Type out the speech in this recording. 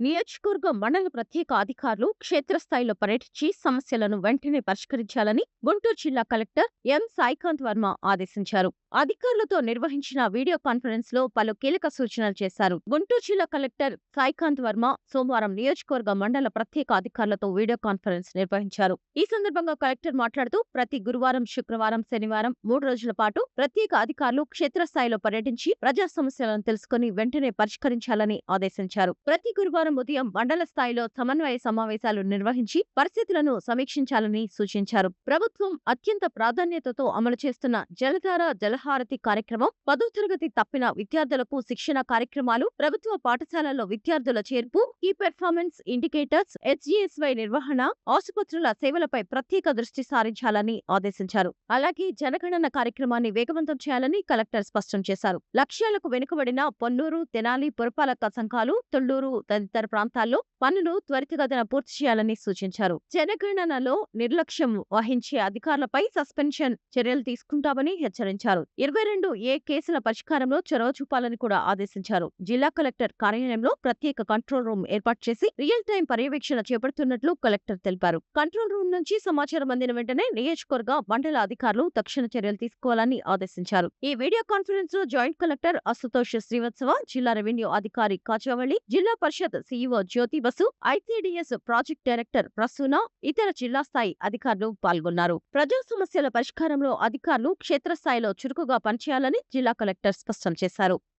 నియోజకవర్గ మండల ప్రత్యేక అధికారులు క్షేత్రస్థాయిలో పర్యటించి సమస్యలను వెంటనే పరిష్కరించాలని గుంటూరు జిల్లా కలెక్టర్ ఎం సాయికాంత్ వర్మ ఆదేశించారు. అధికారులతో నిర్వహించిన వీడియో కాన్ఫరెన్స్ లో పలు కీలక సూచనలు చేశారు. గుంటూరు జిల్లా కలెక్టర్ సాయికాంత్ వర్మ సోమవారం నియోజకవర్గ మండల ప్రత్యేక అధికారులతో వీడియో కాన్ఫరెన్స్ నిర్వహించారు. ఈ సందర్భంగా కలెక్టర్ మాట్లాడుతూ ప్రతి గురువారం, శుక్రవారం, శనివారం 3 రోజుల పాటు ప్రత్యేక అధికారులు క్షేత్రస్థాయిలో పర్యటించి ప్రజా సమస్యలను తెలుసుకుని వెంటనే పరిష్కరించాలని ఆదేశించారు. ప్రతి గురువారం ఉదయం మండల స్థాయిలో సమన్వయ సమావేశాలు నిర్వహించి పరిస్థితులను సమీక్షించాలని సూచించారు. ప్రభుత్వం అత్యంత ప్రాధాన్యతతో అమలు చేస్తున్న జలధార జలహారతి కార్యక్రమం, 10వ తరగతి తప్పిన విద్యార్థులకు శిక్షణ కార్యక్రమాలు, ప్రభుత్వ పాఠశాలల్లో విద్యార్థుల చేర్పు, కీ పెర్ఫార్మెన్స్ ఇండికేటర్స్, హెచ్జిఎస్వై నిర్వహణ, ఆసుపత్రుల సేవలపై ప్రత్యేక దృష్టి సారించాలని ఆదేశించారు. అలాగే జనగణన కార్యక్రమాన్ని వేగవంతం చేయాలని కలెక్టర్ స్పష్టం చేశారు. లక్ష్యాలకు వెనుకబడిన పొన్నూరు, తెనాలి పురపాలక సంఘాలు, తుళ్లూరు తదితర ప్రాంతాల్లో పనులు త్వరితగతిన పూర్తి చేయాలని సూచించారు. జనగణనలో నిర్లక్ష్యం వహించే అధికారులపై సస్పెన్షన్ చర్యలు తీసుకుంటామని హెచ్చరించారు. 22 కేసుల పరిష్కారంలో చొరవ చూపాలని కూడా ఆదేశించారు. జిల్లా కలెక్టర్ కార్యాలయంలో ప్రత్యేక కంట్రోల్ రూమ్ ఏర్పాటు చేసి రియల్ టైం పర్యవేక్షణ చేపడుతున్నట్లు కలెక్టర్ తెలిపారు. కంట్రోల్ రూమ్ నుంచి సమాచారం అందిన వెంటనే నియోజకవర్గ మండల అధికారులు తక్షణ చర్యలు తీసుకోవాలని ఆదేశించారు. ఈ వీడియో కాన్ఫరెన్స్ లో జాయింట్ కలెక్టర్ అశుతోష్ శ్రీవత్సవ, జిల్లా రెవెన్యూ అధికారి Kachavali, Zilla Parishad CEO Jyothi Basu, ICDS project director Prasuna, ఇతర జిల్లా స్థాయి అధికారులు పాల్గొన్నారు. ప్రజా సమస్యల పరిష్కారంలో అధికారులు క్షేత్రస్థాయిలో చురుకుగా పనిచేయాలని జిల్లా కలెక్టర్ స్పష్టం చేశారు.